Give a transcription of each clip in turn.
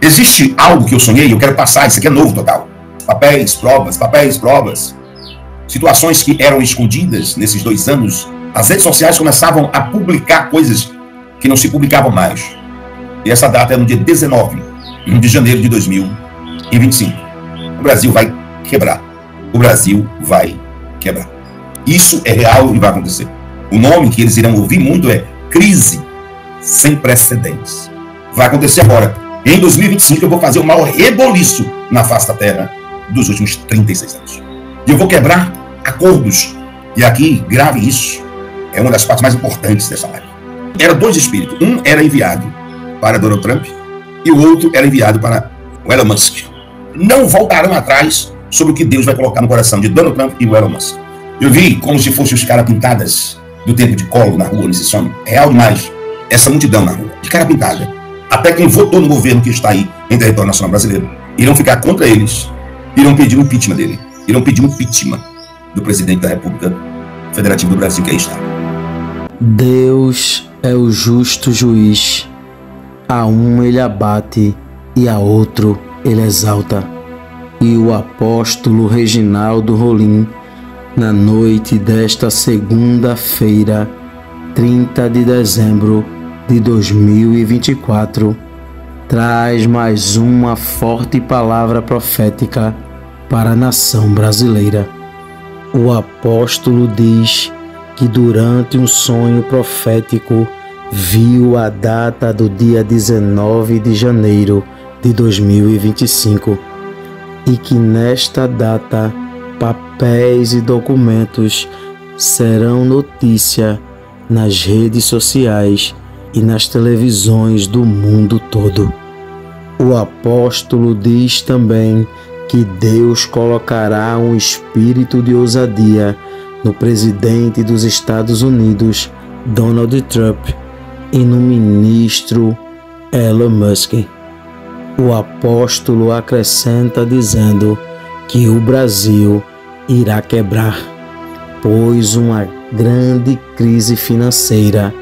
Existe algo que eu sonhei, eu quero passar, isso aqui é novo total. Papéis, provas. Situações que eram escondidas nesses 2 anos, as redes sociais começavam a publicar coisas que não se publicavam mais. E essa data é no dia 19 de janeiro de 2025. O Brasil vai quebrar. O Brasil vai quebrar. Isso é real e vai acontecer. O nome que eles irão ouvir muito é crise sem precedentes. Vai acontecer agora. Em 2025 eu vou fazer o maior reboliço na face da Terra dos últimos 36 anos. E eu vou quebrar acordos. E aqui, grave isso. É uma das partes mais importantes dessa live. Eram 2 espíritos. Um era enviado para Donald Trump e o outro era enviado para o Elon Musk. Não voltarão atrás sobre o que Deus vai colocar no coração de Donald Trump e o Elon Musk. Eu vi como se fossem os caras pintadas do tempo de Collor na rua nesse sonho. É real demais. Essa multidão na rua, de cara pintada. Até quem votou no governo que está aí em território nacional brasileiro irão ficar contra eles, irão pedir o impeachment dele, irão pedir o impeachment do presidente da República Federativa do Brasil, que aí está. Deus é o justo juiz. A um ele abate e a outro ele exalta. E o apóstolo Reginaldo Rolim, na noite desta segunda-feira, 30 de dezembro de 2024, traz mais uma forte palavra profética para a nação brasileira. O apóstolo diz que durante um sonho profético viu a data do dia 19 de janeiro de 2025 e que nesta data papéis e documentos serão notícia nas redes sociais e nas televisões do mundo todo. O apóstolo diz também que Deus colocará um espírito de ousadia no presidente dos Estados Unidos, Donald Trump, e no ministro Elon Musk. O apóstolo acrescenta dizendo que o Brasil irá quebrar, pois uma grande crise financeira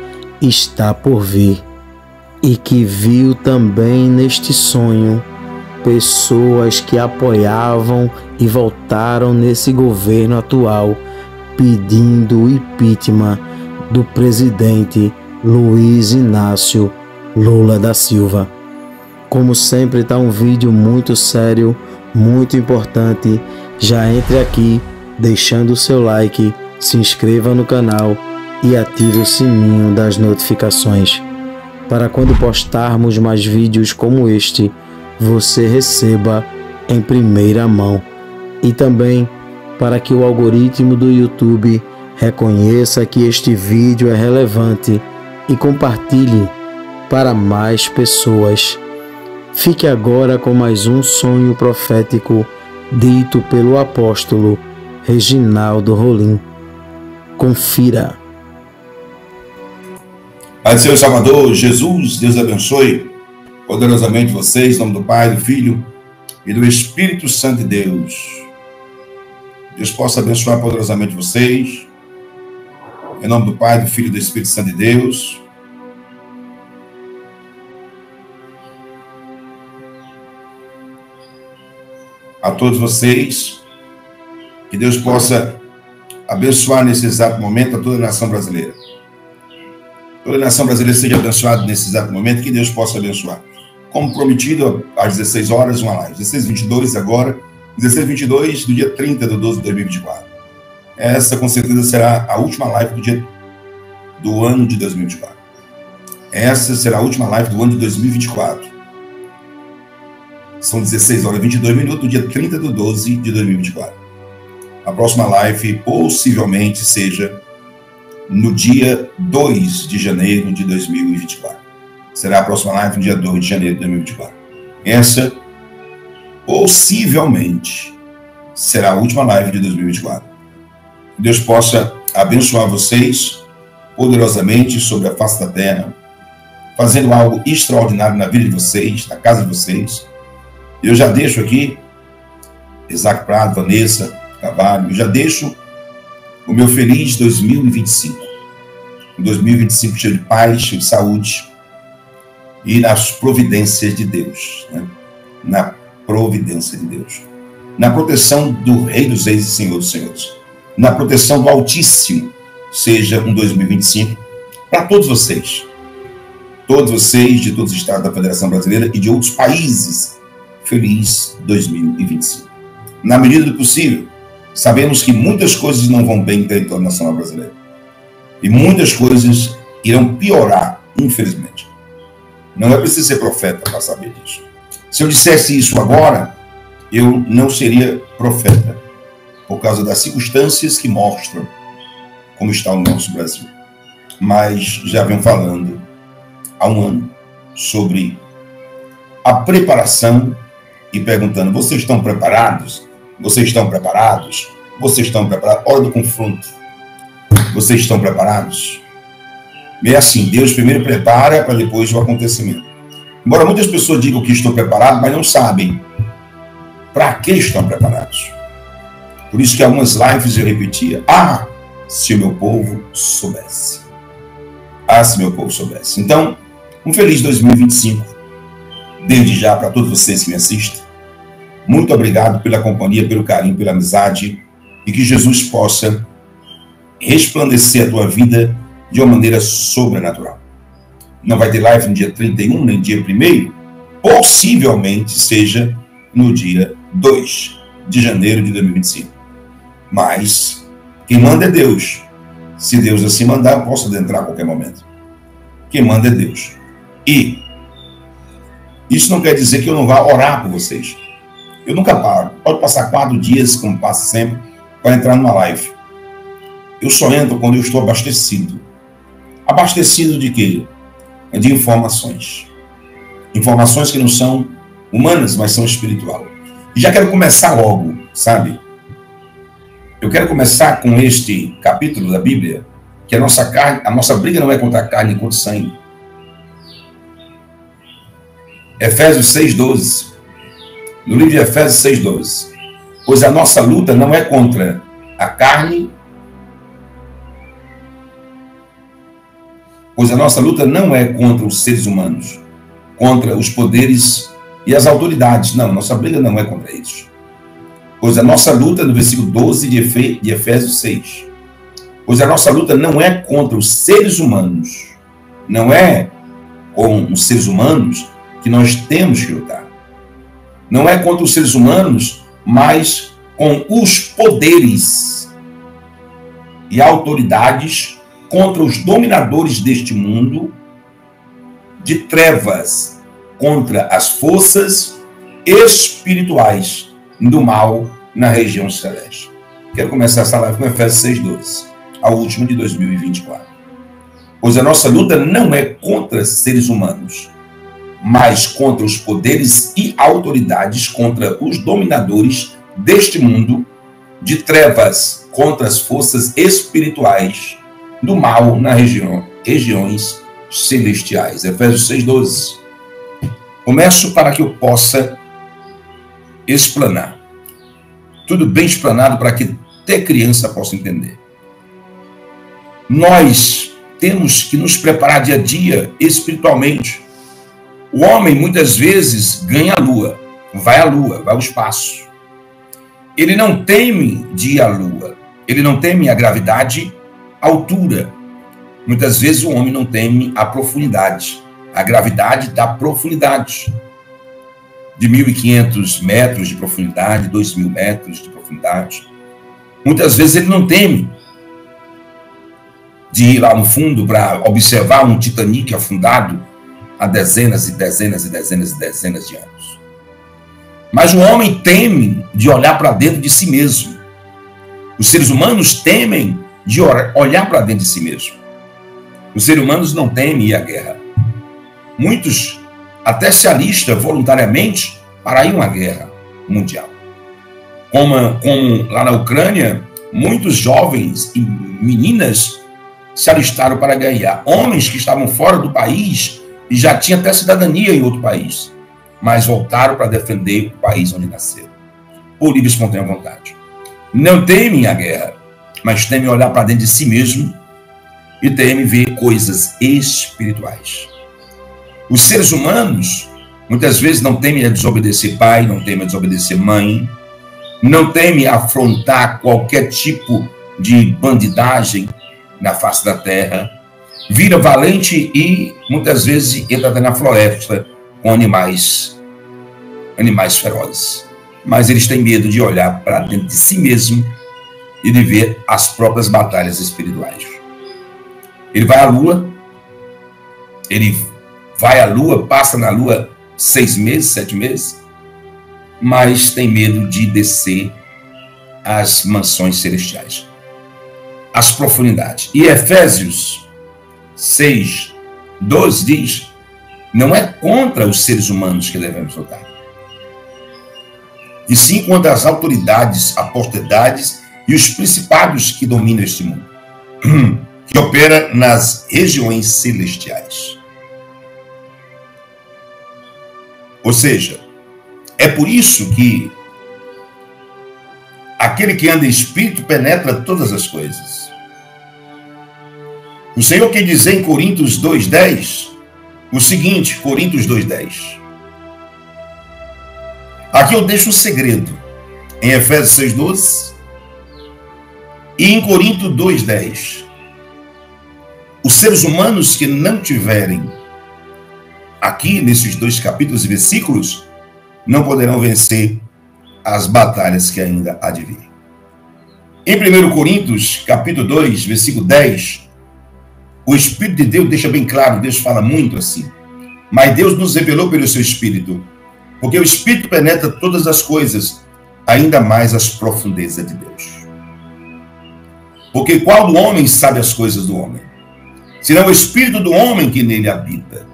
está por vir, e que viu também neste sonho pessoas que apoiavam e votaram nesse governo atual pedindo o impeachment do presidente Luiz Inácio Lula da Silva. Como sempre, está um vídeo muito sério, muito importante. Já entre aqui deixando o seu like, se inscreva no canal e ative o sininho das notificações para quando postarmos mais vídeos como este, você receba em primeira mão, e também para que o algoritmo do YouTube reconheça que este vídeo é relevante e compartilhe para mais pessoas. Fique agora com mais um sonho profético dito pelo apóstolo Reginaldo Rolim. Confira. Pai do Senhor Salvador, Jesus, Deus abençoe poderosamente vocês, em nome do Pai, do Filho e do Espírito Santo de Deus. Deus possa abençoar poderosamente vocês, em nome do Pai, do Filho e do Espírito Santo de Deus. A todos vocês, que Deus possa abençoar nesse exato momento a toda a nação brasileira. Toda a nação brasileira seja abençoada nesse exato momento, que Deus possa abençoar. Como prometido, às 16 horas, uma live. 16h22 agora, 16h22 do dia 30 de 12 de 2024. Essa, com certeza, será a última live do ano de 2024. Essa será a última live do ano de 2024. São 16 horas e 22 minutos do dia 30 de 12 de 2024. A próxima live possivelmente seja no dia 2 de janeiro de 2024. Será a próxima live no dia 2 de janeiro de 2024. Essa, possivelmente, será a última live de 2024. Que Deus possa abençoar vocês poderosamente sobre a face da terra, fazendo algo extraordinário na vida de vocês, na casa de vocês. Eu já deixo aqui, Isaac Prado, Vanessa Carvalho, eu já deixo o meu feliz 2025. Um 2025 cheio de paz, cheio de saúde, e nas providências de Deus, né? Na providência de Deus, na proteção do Rei dos Reis e Senhor dos Senhores, na proteção do Altíssimo, seja um 2025 para todos vocês de todos os estados da Federação Brasileira e de outros países. Feliz 2025. Na medida do possível, sabemos que muitas coisas não vão bem no território nacional brasileiro e muitas coisas irão piorar, infelizmente. Não é preciso ser profeta para saber disso. Se eu dissesse isso agora, eu não seria profeta, por causa das circunstâncias que mostram como está o nosso Brasil. Mas já venho falando há um ano sobre a preparação e perguntando: vocês estão preparados? Vocês estão preparados? Vocês estão preparados? Hora do confronto. Vocês estão preparados? É assim, Deus primeiro prepara para depois o acontecimento. Embora muitas pessoas digam que estão preparados, mas não sabem para que estão preparados. Por isso que algumas lives eu repetia: ah, se o meu povo soubesse. Ah, se meu povo soubesse. Então, um feliz 2025, desde já, para todos vocês que me assistem. Muito obrigado pela companhia, pelo carinho, pela amizade, e que Jesus possa resplandecer a tua vida de uma maneira sobrenatural. Não vai ter live no dia 31, nem no dia 1º, possivelmente seja no dia 2 de janeiro de 2025. Mas quem manda é Deus. Se Deus assim mandar, eu posso adentrar a qualquer momento. Quem manda é Deus. E isso não quer dizer que eu não vá orar por vocês. Eu nunca paro. Pode passar 4 dias, como passa sempre, para entrar numa live. Eu só entro quando eu estou abastecido. Abastecido de quê? De informações. Informações que não são humanas, mas são espirituais. E já quero começar logo, sabe? Eu quero começar com este capítulo da Bíblia, que a nossa briga não é contra a carne e contra o sangue. Efésios 6,12. No livro de Efésios 6,12. Pois a nossa luta não é contra a carne. Pois a nossa luta não é contra os seres humanos, contra os poderes e as autoridades. Não, nossa briga não é contra isso. Pois a nossa luta, no versículo 12 de Efésios 6. Pois a nossa luta não é contra os seres humanos. Não é com os seres humanos que nós temos que lutar. Não é contra os seres humanos, mas com os poderes e autoridades, contra os dominadores deste mundo de trevas, contra as forças espirituais do mal na região celeste. Quero começar essa live com Efésios 6,12, a última de 2024. Pois a nossa luta não é contra seres humanos, mas contra os poderes e autoridades, contra os dominadores deste mundo de trevas, contra as forças espirituais do mal na regiões celestiais. Efésios 6,12. Começo para que eu possa explanar. Tudo bem explanado para que até criança possa entender. Nós temos que nos preparar dia a dia espiritualmente. O homem muitas vezes ganha a lua, vai ao espaço. Ele não teme de ir à lua, ele não teme a gravidade, a altura. Muitas vezes o homem não teme a profundidade, a gravidade da profundidade. De 1.500 metros de profundidade, 2.000 metros de profundidade. Muitas vezes ele não teme de ir lá no fundo para observar um Titanic afundado há dezenas e dezenas e dezenas e dezenas de anos. Mas o homem teme de olhar para dentro de si mesmo. Os seres humanos temem de olhar para dentro de si mesmo. Os seres humanos não temem ir à guerra. Muitos até se alistam voluntariamente para ir a uma guerra mundial. Como lá na Ucrânia, muitos jovens e meninas se alistaram para guerrear. Homens que estavam fora do país e já tinham até cidadania em outro país, mas voltaram para defender o país onde nasceram, por livre e espontânea vontade. Não temem a guerra, mas temem olhar para dentro de si mesmo e temem ver coisas espirituais. Os seres humanos, muitas vezes, não temem a desobedecer pai, não temem a desobedecer mãe, não temem afrontar qualquer tipo de bandidagem na face da terra, vira valente e, muitas vezes, entra até na floresta com animais ferozes. Mas eles têm medo de olhar para dentro de si mesmo e de ver as próprias batalhas espirituais. Ele vai à lua, passa na lua 6 meses, 7 meses, mas tem medo de descer às mansões celestiais, às profundidades. E Efésios 6, 12 diz, não é contra os seres humanos que devemos lutar, e sim contra as autoridades, a potestades e os principados que dominam este mundo, que opera nas regiões celestiais. Ou seja, é por isso que aquele que anda em espírito penetra todas as coisas. O Senhor quer dizer em Coríntios 2:10 o seguinte, Coríntios 2:10. Aqui eu deixo um segredo. Em Efésios 6:12 e em Coríntios 2:10. Os seres humanos que não tiverem aqui nesses 2 capítulos e versículos não poderão vencer as batalhas que ainda há de vir. Em 1 Coríntios, capítulo 2, versículo 10, o Espírito de Deus deixa bem claro, Deus fala muito assim, mas Deus nos revelou pelo seu Espírito, porque o Espírito penetra todas as coisas, ainda mais as profundezas de Deus. Porque qual do homem sabe as coisas do homem? Senão o Espírito do homem que nele habita.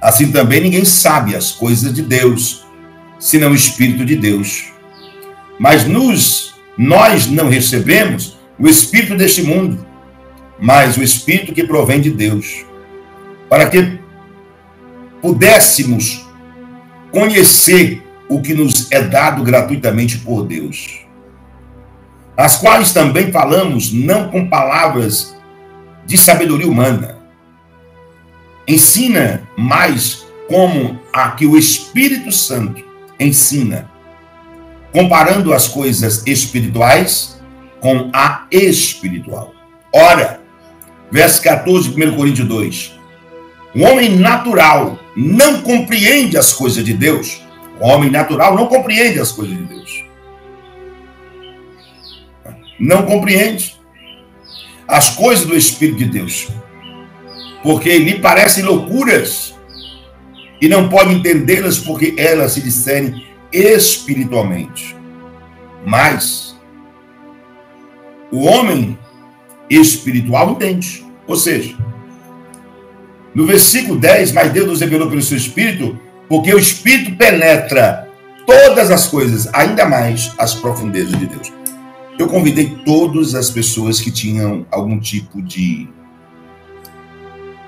Assim também ninguém sabe as coisas de Deus, senão o Espírito de Deus. Mas nós não recebemos o Espírito deste mundo, mas o Espírito que provém de Deus, para que pudéssemos conhecer o que nos é dado gratuitamente por Deus, as quais também falamos não com palavras de sabedoria humana, ensina mais como a que o Espírito Santo ensina, comparando as coisas espirituais com a espiritual. Ora, verso 14 de 1 Coríntios 2, o homem natural não compreende as coisas de Deus. O homem natural não compreende as coisas de Deus. Não compreende as coisas do Espírito de Deus, porque lhe parecem loucuras e não pode entendê-las porque elas se discernem espiritualmente. Mas o homem espiritual entende. Ou seja, no versículo 10, mas Deus nos revelou pelo seu Espírito, porque o Espírito penetra todas as coisas, ainda mais as profundezas de Deus. Eu convidei todas as pessoas que tinham algum tipo de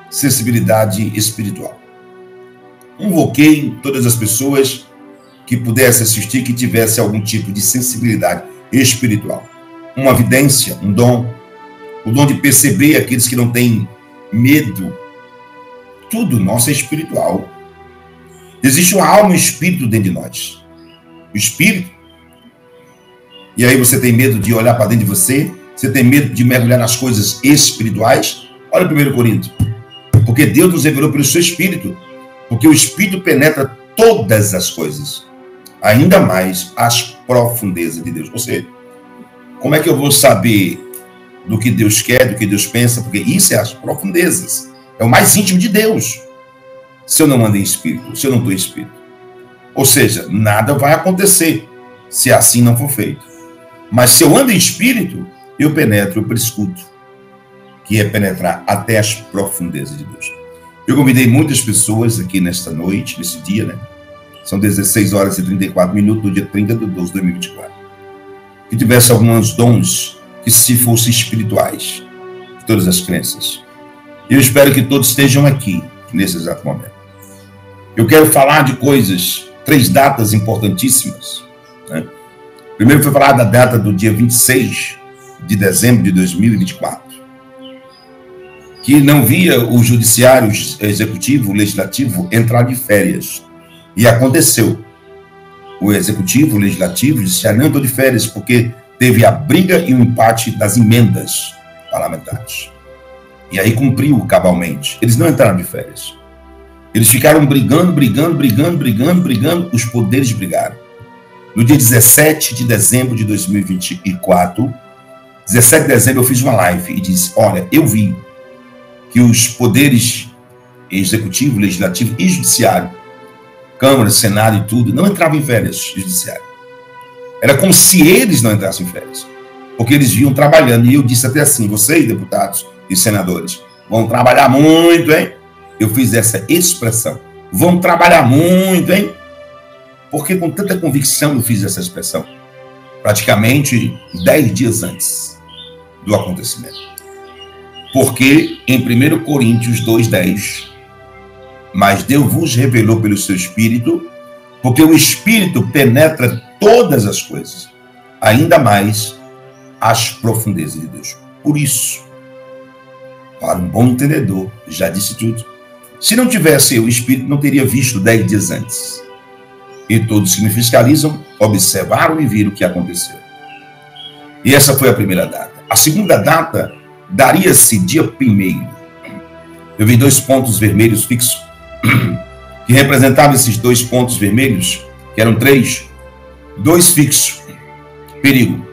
sensibilidade espiritual. Convoquei todas as pessoas que pudessem assistir, que tivessem algum tipo de sensibilidade espiritual. Uma vidência, um dom, o dom de perceber aqueles que não têm medo. Tudo nosso é espiritual. Existe uma alma e um espírito dentro de nós. O espírito. E aí você tem medo de olhar para dentro de você? Você tem medo de mergulhar nas coisas espirituais? Olha 1 Coríntios. Porque Deus nos revelou pelo seu Espírito. Porque o Espírito penetra todas as coisas. Ainda mais as profundezas de Deus. Ou seja, como é que eu vou saber do que Deus quer, do que Deus pensa? Porque isso é as profundezas. É o mais íntimo de Deus. Se eu não ando em Espírito, se eu não estou em Espírito. Ou seja, nada vai acontecer se assim não for feito. Mas se eu ando em Espírito, eu penetro, eu prescuto, que é penetrar até as profundezas de Deus. Eu convidei muitas pessoas aqui nesta noite, nesse dia, né? São 16 horas e 34 minutos, no dia 30 de 12 de 2024. Que tivesse alguns dons que se fossem espirituais, de todas as crenças. Eu espero que todos estejam aqui, nesse exato momento. Eu quero falar de coisas, 3 datas importantíssimas, né? Primeiro foi falar da data do dia 26 de dezembro de 2024, que não via o judiciário, executivo, legislativo entrar de férias. E aconteceu. O executivo, o legislativo, o judiciário não entrou de férias, porque teve a briga e o empate das emendas parlamentares. E aí cumpriu cabalmente. Eles não entraram de férias. Eles ficaram brigando, os poderes brigaram. No dia 17 de dezembro de 2024, 17 de dezembro, eu fiz uma live e disse, olha, eu vi que os poderes executivo, legislativo e judiciário, Câmara, Senado e tudo, não entravam em férias judiciário. Era como se eles não entrassem em férias, porque eles vinham trabalhando. E eu disse até assim, vocês, deputados e senadores, vão trabalhar muito, hein? Eu fiz essa expressão, vão trabalhar muito, hein? Porque com tanta convicção eu fiz essa expressão, praticamente 10 dias antes do acontecimento. Porque em 1 Coríntios 2,10, mas Deus vos revelou pelo seu Espírito, porque o Espírito penetra todas as coisas, ainda mais as profundezas de Deus. Por isso, para um bom entendedor, já disse tudo, se não tivesse o Espírito, não teria visto 10 dias antes. E todos que me fiscalizam observaram e viram o que aconteceu. E essa foi a primeira data. A segunda data daria-se dia 1º. Eu vi 2 pontos vermelhos fixos, que representavam esses 2 pontos vermelhos, que eram 3, 2 fixos. Perigo.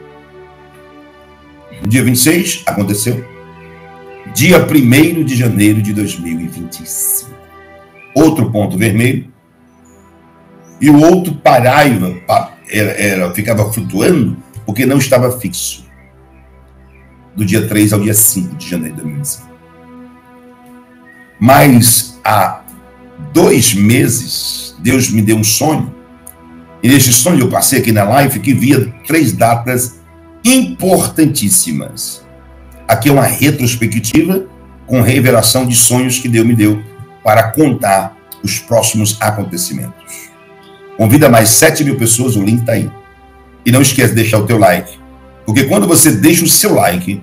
Dia 26, aconteceu. Dia 1º de janeiro de 2025. Outro ponto vermelho. E o outro paraiva ficava flutuando, porque não estava fixo. Do dia 3 ao dia 5 de janeiro de 2025. Mas há 2 meses, Deus me deu um sonho. E nesse sonho eu passei aqui na live que via 3 datas importantíssimas. Aqui é uma retrospectiva com revelação de sonhos que Deus me deu para contar os próximos acontecimentos. Convida mais 7.000 pessoas, o link está aí. E não esquece de deixar o teu like. Porque quando você deixa o seu like,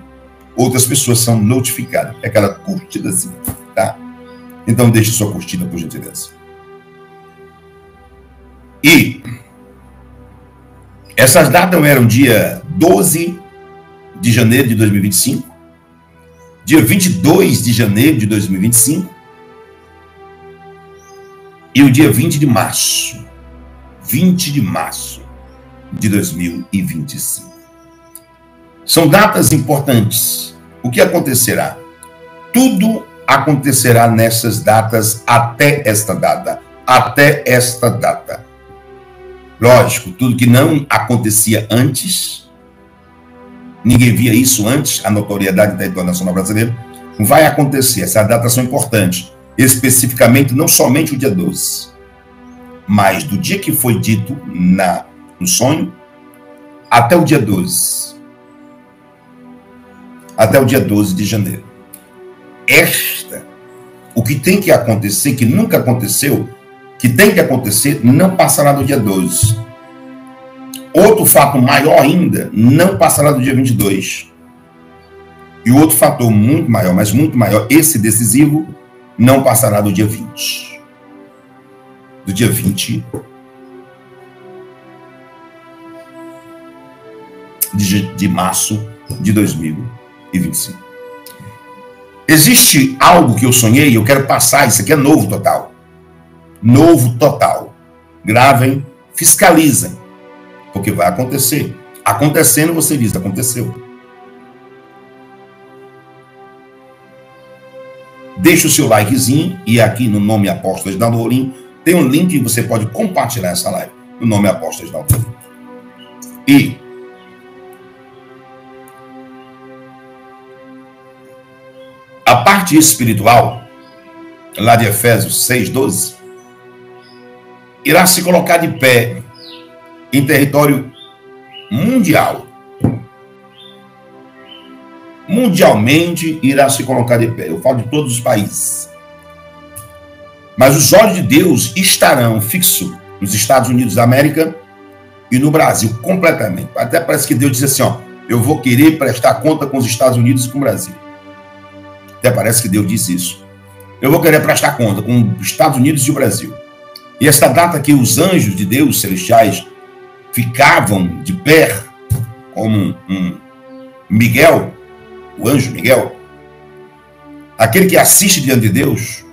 outras pessoas são notificadas. É aquela curtidazinha, tá? Então deixe sua curtida, por gentileza. E essas datas eram dia 12 de janeiro de 2025, dia 22 de janeiro de 2025 e o dia 20 de março. 20 de março de 2025. São datas importantes. O que acontecerá? Tudo acontecerá nessas datas até esta data. Até esta data. Lógico, tudo que não acontecia antes, ninguém via isso antes, a notoriedade da internacional brasileira, vai acontecer. Essas datas são importantes. Especificamente, não somente o dia 12, mas do dia que foi dito no sonho, até o dia 12. Até o dia 12 de janeiro. O que tem que acontecer, que nunca aconteceu, que tem que acontecer, não passará do dia 12. Outro fato maior ainda, não passará do dia 22. E o outro fator muito maior, mas muito maior, esse decisivo, não passará do dia 20. Do dia 20 de março de 2025. Existe algo que eu sonhei, eu quero passar, isso aqui é novo total. Novo total. Gravem, fiscalizem, porque vai acontecer. Acontecendo, você diz, aconteceu. Deixa o seu likezinho, e aqui no nome Apóstolo Reginaldo Rolim, tem um link que você pode compartilhar essa live. O nome é Apóstolo Reginaldo Rolim. E a parte espiritual, lá de Efésios 6:12, irá se colocar de pé em território mundial. Mundialmente irá se colocar de pé. Eu falo de todos os países. Mas os olhos de Deus estarão fixos nos Estados Unidos da América e no Brasil, completamente. Até parece que Deus diz assim, ó, eu vou querer prestar conta com os Estados Unidos e com o Brasil. Até parece que Deus disse isso. Eu vou querer prestar conta com os Estados Unidos e o Brasil. E esta data que os anjos de Deus celestiais ficavam de pé, como um Miguel, o anjo Miguel, aquele que assiste diante de Deus,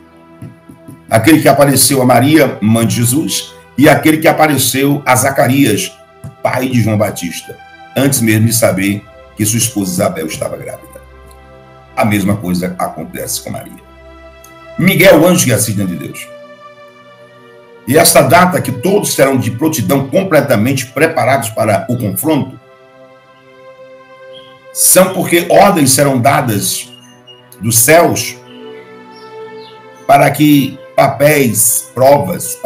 aquele que apareceu a Maria, mãe de Jesus, e aquele que apareceu a Zacarias, pai de João Batista, antes mesmo de saber que sua esposa Isabel estava grávida. A mesma coisa acontece com Maria. Miguel, o anjo que assiste diante de Deus. E esta data que todos serão de prontidão completamente preparados para o confronto, são porque ordens serão dadas dos céus para que papéis, provas,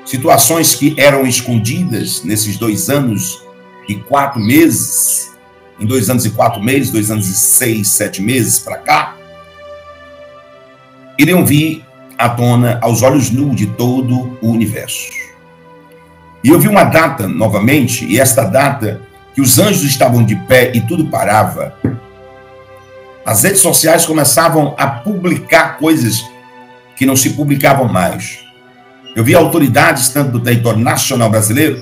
situações que eram escondidas nesses 2 anos e 4 meses, em 2 anos e 4 meses, 2 anos e 6, 7 meses para cá, iriam vir à tona aos olhos nus de todo o universo. E eu vi uma data novamente, e esta data que os anjos estavam de pé e tudo parava. As redes sociais começavam a publicar coisas que não se publicavam mais. Eu vi autoridades, tanto do território nacional brasileiro,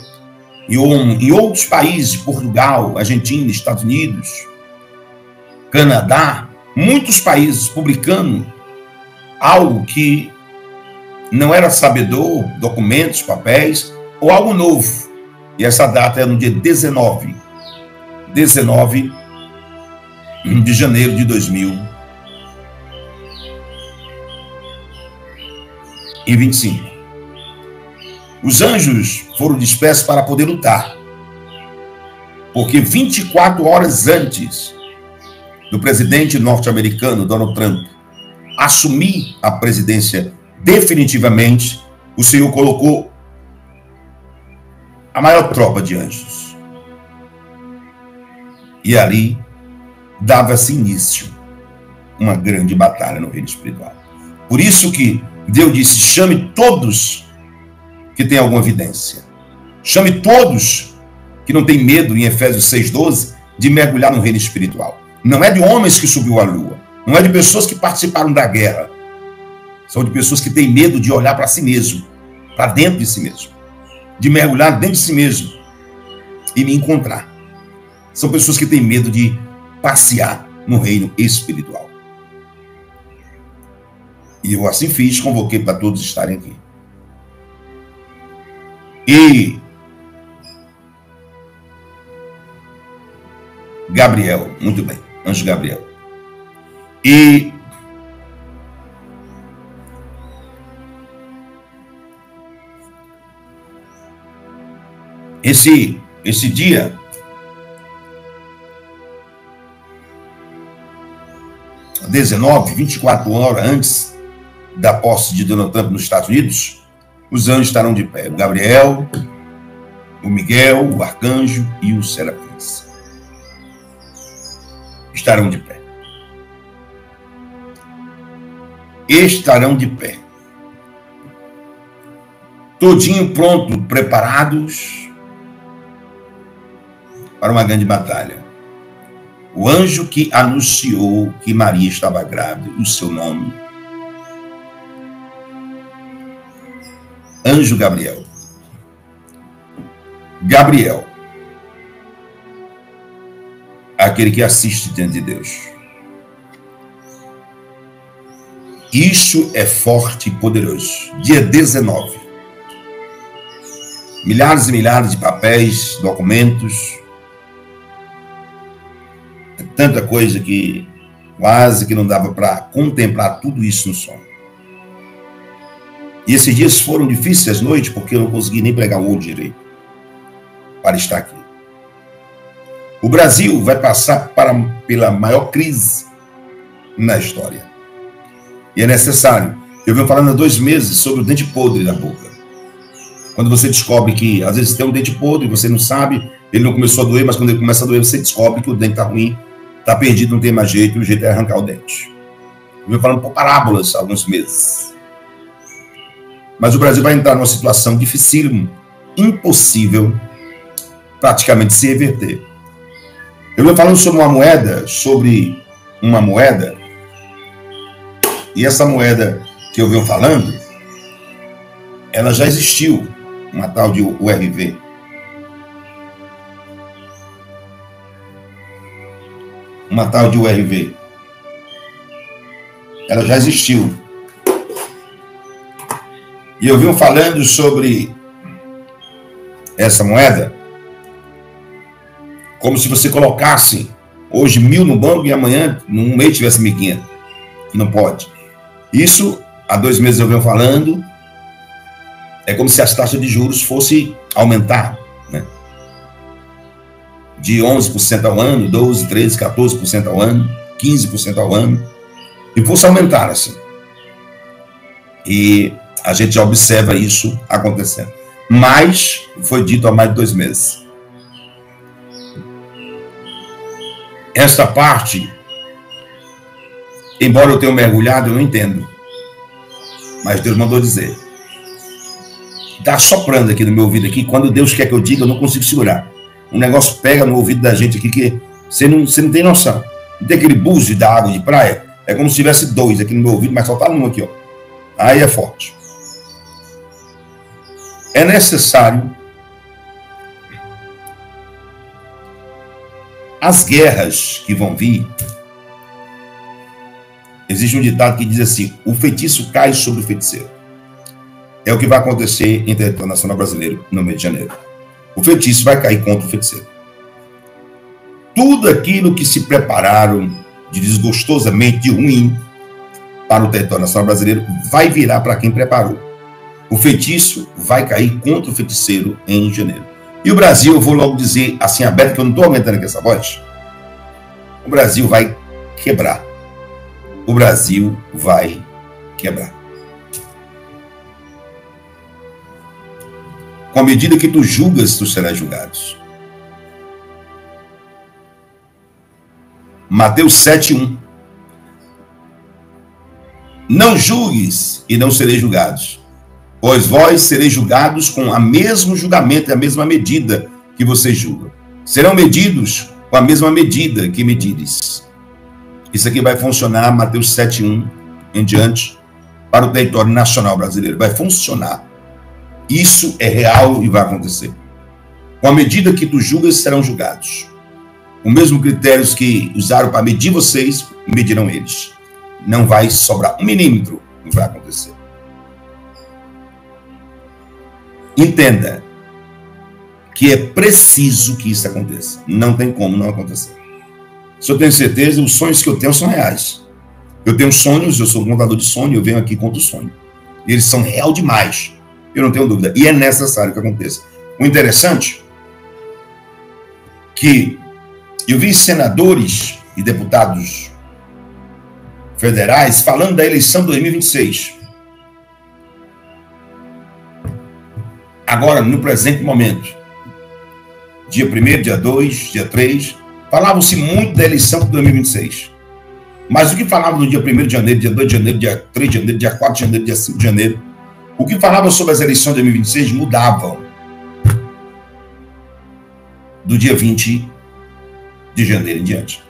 e em outros países, Portugal, Argentina, Estados Unidos, Canadá, muitos países publicando algo que não era sabedor, documentos, papéis, ou algo novo. E essa data é no dia 19 de janeiro de 2025. Os anjos foram dispersos para poder lutar, porque 24 horas antes do presidente norte-americano Donald Trump assumir a presidência definitivamente, o Senhor colocou a maior tropa de anjos. E ali dava-se início uma grande batalha no reino espiritual. Por isso que Deus disse: chame todos que têm alguma evidência. Chame todos que não têm medo, em Efésios 6,12, de mergulhar no reino espiritual. Não é de homens que subiu à lua. Não é de pessoas que participaram da guerra. São de pessoas que têm medo de olhar para si mesmo, para dentro de si mesmo, de mergulhar dentro de si mesmo e me encontrar. São pessoas que têm medo de passear no reino espiritual. E eu assim fiz, convoquei para todos estarem aqui. E Gabriel, muito bem, anjo Gabriel. E esse dia, às 24 horas antes da posse de Donald Trump nos Estados Unidos, os anjos estarão de pé. O Gabriel, o Miguel, o arcanjo e os serafins estarão de pé. Estarão de pé. Todinho pronto, preparados para uma grande batalha. O anjo que anunciou que Maria estava grávida, o seu nome, anjo Gabriel. Gabriel, aquele que assiste diante de Deus. Isso é forte e poderoso. Dia 19. Milhares e milhares de papéis, documentos. É tanta coisa que quase que não dava para contemplar tudo isso no sonho. E esses dias foram difíceis as noites, porque eu não consegui nem pregar o olho direito para estar aqui. O Brasil vai passar pela maior crise na história. E é necessário. Eu venho falando há 2 meses sobre o dente podre da boca. Quando você descobre que, às vezes, tem um dente podre, você não sabe, ele não começou a doer, mas quando ele começa a doer, você descobre que o dente está ruim, está perdido, não tem mais jeito, e o jeito é arrancar o dente. Eu venho falando por parábolas há alguns meses. Mas o Brasil vai entrar numa situação dificílima, impossível, praticamente se reverter. Eu estou falando sobre uma moeda, e essa moeda que eu venho falando, ela já existiu, uma tal de URV. Uma tal de URV. Ela já existiu. E eu venho falando sobre essa moeda como se você colocasse hoje 1.000 no banco e amanhã, num mês, tivesse 1.500. Que não pode. Isso, há 2 meses eu venho falando, é como se as taxas de juros fossem aumentar, né? De 11% ao ano, 12%, 13%, 14% ao ano, 15% ao ano, e fosse aumentar assim. E a gente já observa isso acontecendo. Mas foi dito há mais de 2 meses. Esta parte, embora eu tenha mergulhado, eu não entendo. Mas Deus mandou dizer. Está soprando aqui no meu ouvido aqui. Quando Deus quer que eu diga, eu não consigo segurar. Um negócio pega no ouvido da gente aqui que você não tem noção. Não tem aquele búzio da água de praia? É como se tivesse 2 aqui no meu ouvido, mas só está um aqui, ó. Aí é forte. É necessário as guerras que vão vir. Existe um ditado que diz assim: o feitiço cai sobre o feiticeiro. É o que vai acontecer em território nacional brasileiro no mês de janeiro. O feitiço vai cair contra o feiticeiro. Tudo aquilo que se prepararam de desgostosamente de ruim para o território nacional brasileiro vai virar para quem preparou. O feitiço vai cair contra o feiticeiro em janeiro. E o Brasil, eu vou logo dizer assim aberto, que eu não estou aumentando aqui essa voz, o Brasil vai quebrar. O Brasil vai quebrar. Com a medida que tu julgas, tu serás julgado. Mateus 7:1. Não julgues e não sereis julgados, pois vós sereis julgados com o mesmo julgamento e a mesma medida que vocês julgam. Serão medidos com a mesma medida que medires. Isso aqui vai funcionar, Mateus 7:1 em diante, para o território nacional brasileiro. Vai funcionar. Isso é real e vai acontecer. Com a medida que tu julgas, serão julgados. O mesmo critérios que usaram para medir vocês, medirão eles. Não vai sobrar 1 milímetro, não vai acontecer. Entenda que é preciso que isso aconteça. Não tem como não acontecer. Se eu tenho certeza, os sonhos que eu tenho são reais. Eu tenho sonhos, eu sou contador de sonho, eu venho aqui contra o sonho. Eles são real demais. Eu não tenho dúvida. E é necessário que aconteça. O interessante é que eu vi senadores e deputados federais falando da eleição de 2026. Agora, no presente momento, dia 1º, dia 2, dia 3, falava-se muito da eleição de 2026. Mas o que falava no dia 1º de janeiro, dia 2 de janeiro, dia 3 de janeiro, dia 4 de janeiro, dia 5 de janeiro, o que falava sobre as eleições de 2026 mudavam do dia 20 de janeiro em diante.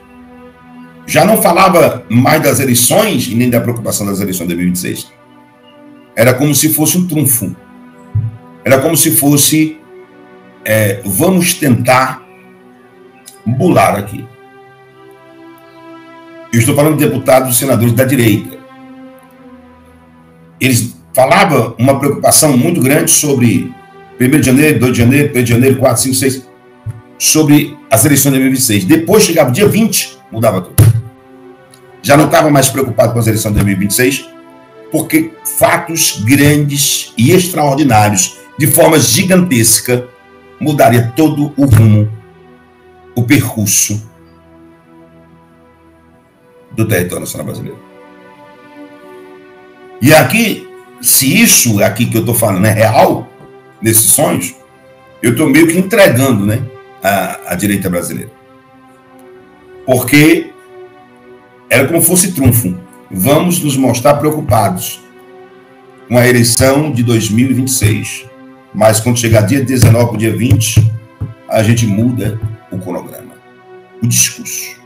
Já não falava mais das eleições e nem da preocupação das eleições de 2026. Era como se fosse um trunfo. Era como se fosse, vamos tentar bular aqui. Eu estou falando de deputados e senadores da direita. Eles falavam uma preocupação muito grande sobre 1º de janeiro, 2 de janeiro, 3 de janeiro, 4, 5, 6, sobre as eleições de 2026. Depois chegava o dia 20, mudava tudo. Já não estava mais preocupado com as eleições de 2026, porque fatos grandes e extraordinários, de forma gigantesca, mudaria todo o rumo, o percurso do território nacional brasileiro. E aqui, se isso aqui que eu estou falando é real, nesses sonhos, eu estou meio que entregando, né, a direita brasileira. Porque era como fosse trunfo. Vamos nos mostrar preocupados com a eleição de 2026. Mas quando chegar dia 19 para o dia 20, a gente muda o cronograma. o discurso.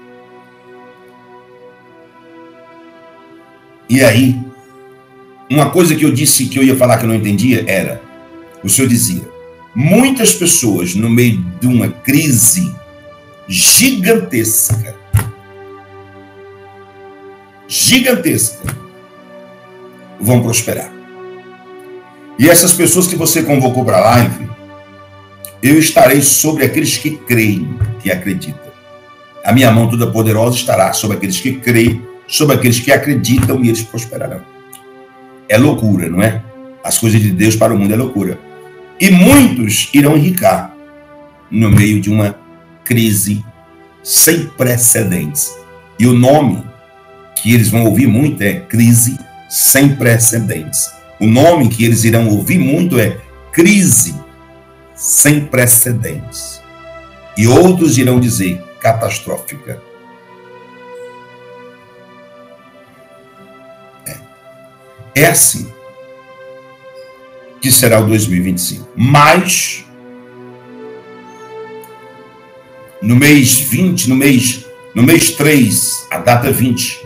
E aí, uma coisa que eu disse que eu ia falar que eu não entendia era, o senhor dizia, muitas pessoas no meio de uma crise gigantesca, vão prosperar. E essas pessoas que você convocou para a live, eu estarei sobre aqueles que creem, que acreditam. A minha mão toda poderosa estará sobre aqueles que creem, sobre aqueles que acreditam, e eles prosperarão. É loucura, não é? As coisas de Deus para o mundo é loucura. E muitos irão enricar no meio de uma crise sem precedentes. E o nome que eles vão ouvir muito é crise sem precedentes. O nome que eles irão ouvir muito é crise sem precedentes. E outros irão dizer catastrófica. É assim que será o 2025. Mas, no mês 20, no mês 3, a data 20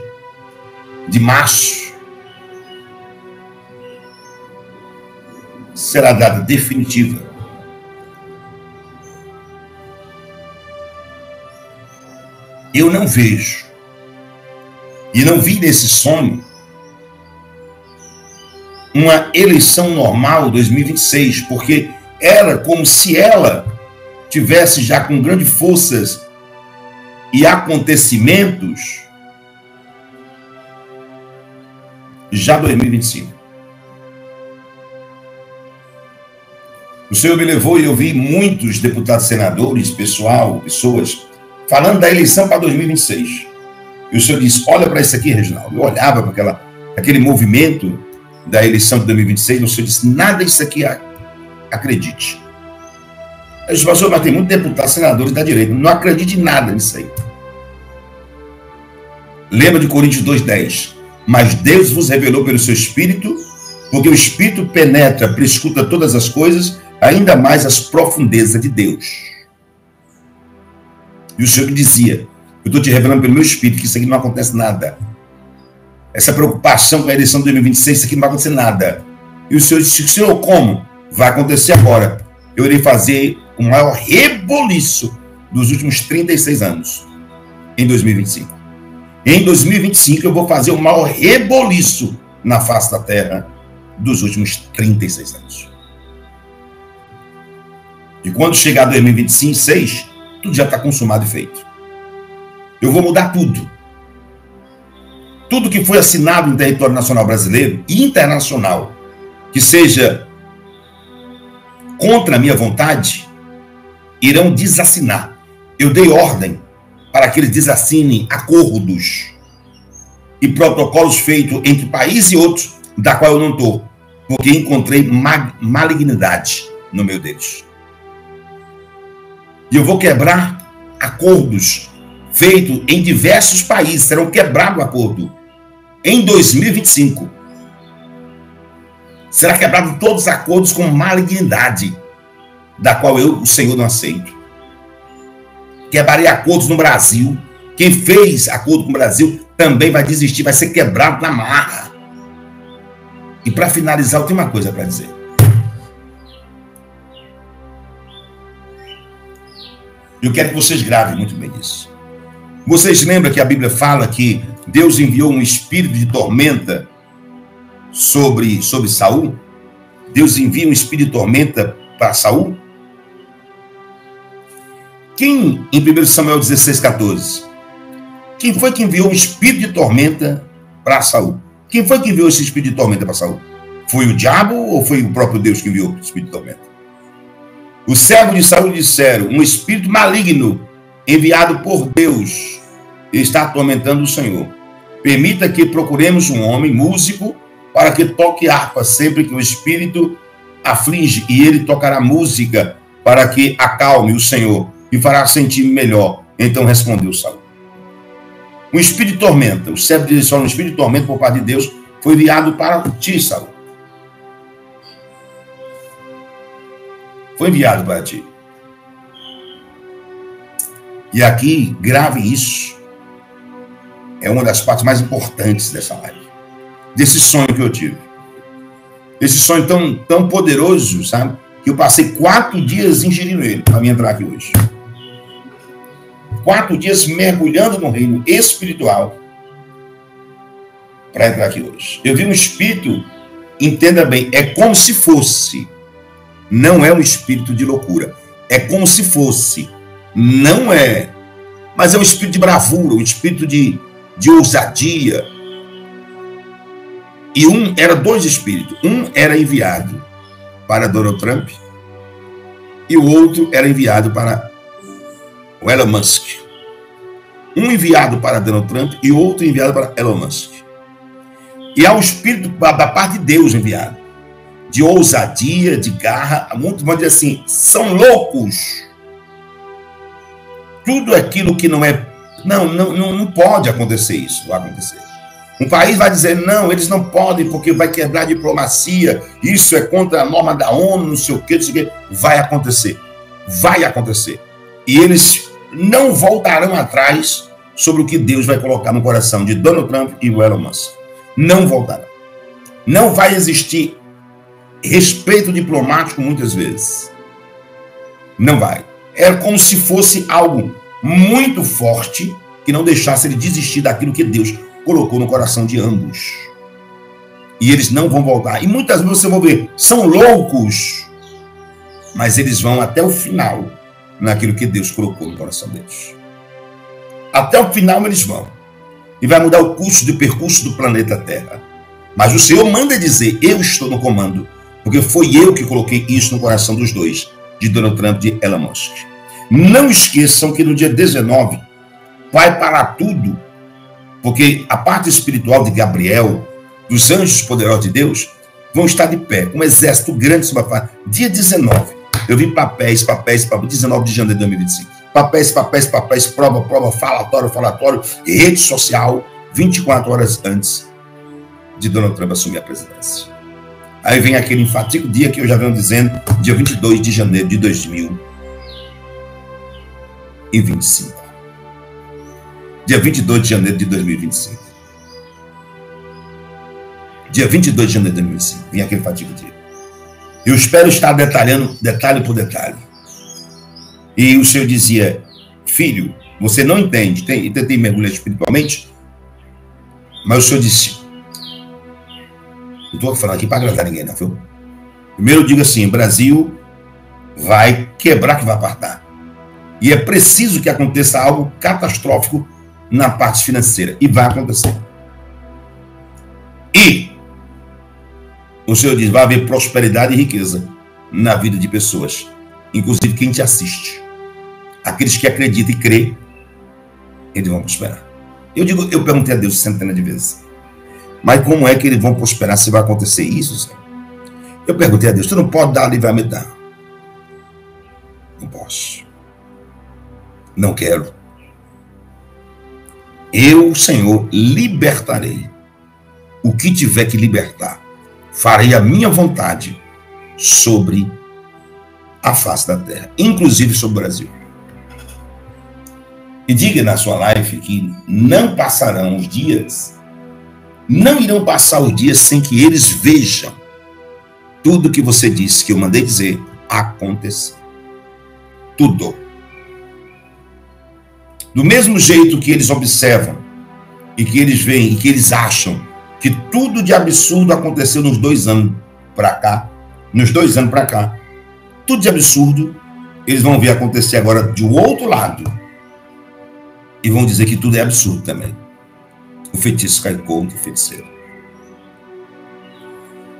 de março, será a data definitiva. Eu não vejo, e não vi nesse sonho, uma eleição normal 2026, porque era como se ela tivesse já com grandes forças e acontecimentos já 2025. O Senhor me levou e eu vi muitos deputados, senadores, pessoas falando da eleição para 2026. E o Senhor disse, olha para isso aqui, Reginaldo. Eu olhava para aquele movimento da eleição de 2026, o Senhor disse, nada disso aqui acredite. Eu disse, pastor, mas tem muitos deputados, senadores da direita, não acredite em nada nisso aí. Lembra de Coríntios 2:10, mas Deus vos revelou pelo seu Espírito, porque o Espírito penetra, prescruta todas as coisas, ainda mais as profundezas de Deus. E o Senhor me dizia, eu estou te revelando pelo meu Espírito que isso aqui não acontece nada. Essa preocupação com a eleição de 2026, isso aqui não vai acontecer nada. E o Senhor disse, Senhor, como? Vai acontecer agora. Eu irei fazer o maior reboliço dos últimos 36 anos, em 2025. Em 2025 eu vou fazer o maior reboliço na face da terra dos últimos 36 anos. E quando chegar 2026, tudo já está consumado e feito. Eu vou mudar tudo. Tudo que foi assinado no território nacional brasileiro e internacional, que seja contra a minha vontade, irão desassinar. Eu dei ordem para que eles desassinem acordos e protocolos feitos entre país e outros, da qual eu não estou, porque encontrei malignidade no meio deles. E eu vou quebrar acordos feitos em diversos países, serão quebrados o acordo. Em 2025, será quebrado todos os acordos com malignidade, da qual eu, o Senhor, não aceito. Quebrarei acordos no Brasil. Quem fez acordo com o Brasil também vai desistir, vai ser quebrado na marra. E para finalizar, eu tenho uma coisa para dizer. Eu quero que vocês gravem muito bem isso. Vocês lembram que a Bíblia fala que Deus enviou um espírito de tormenta sobre Saul? Deus envia um espírito de tormenta para Saul? Quem, em 1 Samuel 16:14, quem foi que enviou um espírito de tormenta para Saul? Quem foi que enviou esse espírito de tormenta para Saul? Foi o diabo ou foi o próprio Deus que enviou o espírito de tormenta? Os servos de Saul disseram, um espírito maligno enviado por Deus está atormentando o Senhor. Permita que procuremos um homem músico para que toque harpa sempre que o espírito aflige, e ele tocará música para que acalme o Senhor e fará sentir melhor. Então respondeu Saul. Um espírito de tormenta, o servo disse, um espírito de tormenta por parte de Deus foi enviado para ti, Saul. Foi enviado para ti. E aqui, grave isso. É uma das partes mais importantes dessa live. Desse sonho que eu tive. Esse sonho tão poderoso, sabe? Que eu passei 4 dias ingerindo ele para mim entrar aqui hoje. 4 dias mergulhando no reino espiritual para entrar aqui hoje. Eu vi um espírito, entenda bem, é como se fosse. Não é um espírito de loucura. É como se fosse. Não é. Mas é um espírito de bravura, um espírito de ousadia. E era 2 espíritos. Um era enviado para Donald Trump e o outro era enviado para o Elon Musk. Um enviado para Donald Trump e outro enviado para Elon Musk. E há um espírito da parte de Deus enviado, de ousadia, de garra. Muitos vão dizer assim, são loucos. Tudo aquilo que não é... Não pode acontecer isso, vai acontecer. Um país vai dizer, não, eles não podem, porque vai quebrar a diplomacia, isso é contra a norma da ONU, não sei o quê, não sei o quê. Vai acontecer. Vai acontecer. E eles não voltarão atrás sobre o que Deus vai colocar no coração de Donald Trump e o Elon Musk. Não voltarão. Não vai existir respeito diplomático muitas vezes. Não vai. É como se fosse algo muito forte que não deixasse ele desistir daquilo que Deus colocou no coração de ambos. E eles não vão voltar. E muitas vezes você vai ver, são loucos, mas eles vão até o final naquilo que Deus colocou no coração deles. Até o final eles vão. E vai mudar o curso do percurso do planeta Terra. Mas o Senhor manda dizer, eu estou no comando, porque foi eu que coloquei isso no coração dos dois, de Donald Trump e de Elon Musk. Não esqueçam que no dia 19 vai parar tudo, porque a parte espiritual de Gabriel, dos anjos poderosos de Deus, vão estar de pé, um exército grande sobre a face. Dia 19, eu vi papéis, 19 de janeiro de 2025. Papéis, prova, falatório, rede social, 24 horas antes de Donald Trump assumir a presidência. Aí vem aquele enfático dia que eu já venho dizendo, dia 22 de janeiro de 2025. Dia 22 de janeiro de 2025. Dia 22 de janeiro de 2025. Vem aquele fatídico dia. Eu espero estar detalhando, detalhe por detalhe. E o Senhor dizia, filho, você não entende, tentei mergulhar espiritualmente, mas o Senhor disse, não estou falando aqui para agradar ninguém, não, viu? Primeiro eu digo assim, o Brasil vai quebrar que vai apartar. E é preciso que aconteça algo catastrófico na parte financeira. E vai acontecer. E o Senhor diz, vai haver prosperidade e riqueza na vida de pessoas. Inclusive quem te assiste. Aqueles que acreditam e crêem, eles vão prosperar. Eu perguntei a Deus centenas de vezes. Mas como é que eles vão prosperar se vai acontecer isso, Senhor? Eu perguntei a Deus, tu não pode dar livramento? Não posso. Não quero. Eu, Senhor, libertarei o que tiver que libertar. Farei a minha vontade sobre a face da terra, inclusive sobre o Brasil. E diga na sua live que não passarão os dias, não irão passar os dias sem que eles vejam tudo que você disse, que eu mandei dizer, acontecer. Tudo. Do mesmo jeito que eles observam, e que eles veem, e que eles acham que tudo de absurdo aconteceu nos 2 anos para cá, tudo de absurdo, eles vão ver acontecer agora de outro lado, e vão dizer que tudo é absurdo também. O feitiço cai contra o feiticeiro.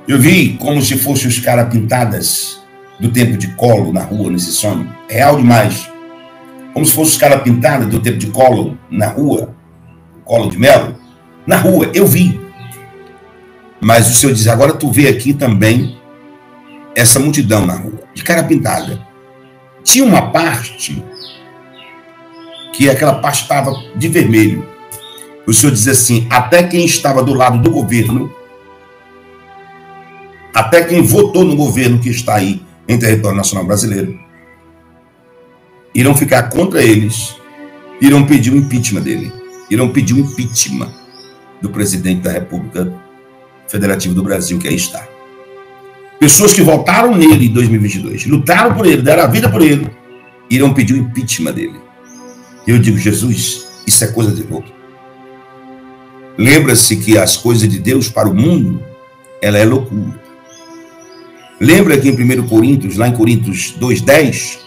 Eu vi como se fossem os caras pintadas do tempo de Collor na rua, nesse sonho. Real demais. Como se fossem os caras pintados do tempo de Collor na rua. Collor de Mello. Na rua, eu vi. Mas o Senhor diz, agora tu vê aqui também essa multidão na rua, de cara pintada. Tinha uma parte, que aquela parte estava de vermelho. O Senhor diz assim, até quem estava do lado do governo, até quem votou no governo que está aí em território nacional brasileiro, irão ficar contra eles irão pedir o impeachment dele. Irão pedir o impeachment do presidente da República Federativa do Brasil, que aí está. Pessoas que votaram nele em 2022, lutaram por ele, deram a vida por ele, irão pedir o impeachment dele. Eu digo, Jesus, isso é coisa de louco. Lembra-se que as coisas de Deus para o mundo, ela é loucura. Lembra que em 1 Coríntios, lá em Coríntios 2:10,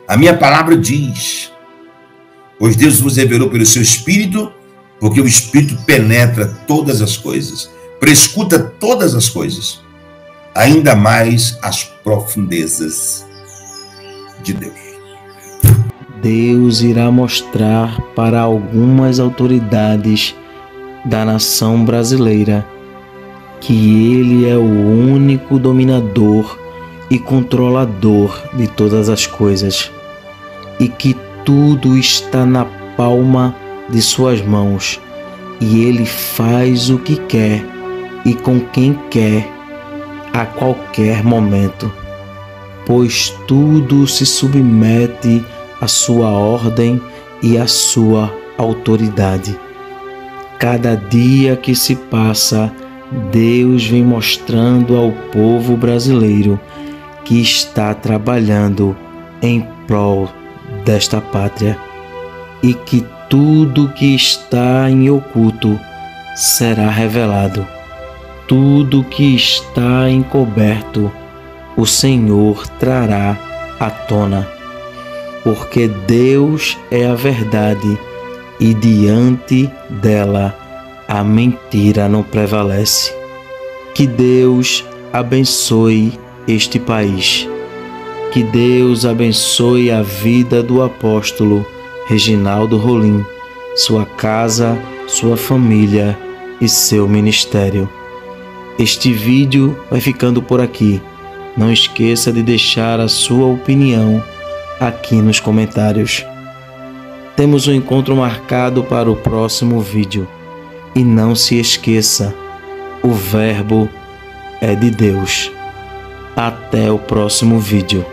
a minha palavra diz: pois Deus vos revelou pelo seu Espírito, porque o Espírito penetra todas as coisas, prescuta todas as coisas, ainda mais as profundezas de Deus. Deus irá mostrar para algumas autoridades da nação brasileira que Ele é o único dominador e controlador de todas as coisas e que tudo está na palma de suas mãos e Ele faz o que quer e com quem quer a qualquer momento, pois tudo se submete à sua ordem e à sua autoridade. Cada dia que se passa, Deus vem mostrando ao povo brasileiro que está trabalhando em prol desta pátria e que tudo que está em oculto será revelado. Tudo que está encoberto, o Senhor trará à tona, porque Deus é a verdade e diante dela a mentira não prevalece. Que Deus abençoe este país. Que Deus abençoe a vida do apóstolo Reginaldo Rolim, sua casa, sua família e seu ministério. Este vídeo vai ficando por aqui. Não esqueça de deixar a sua opinião aqui nos comentários. Temos um encontro marcado para o próximo vídeo. E não se esqueça, o Verbo é de Deus. Até o próximo vídeo.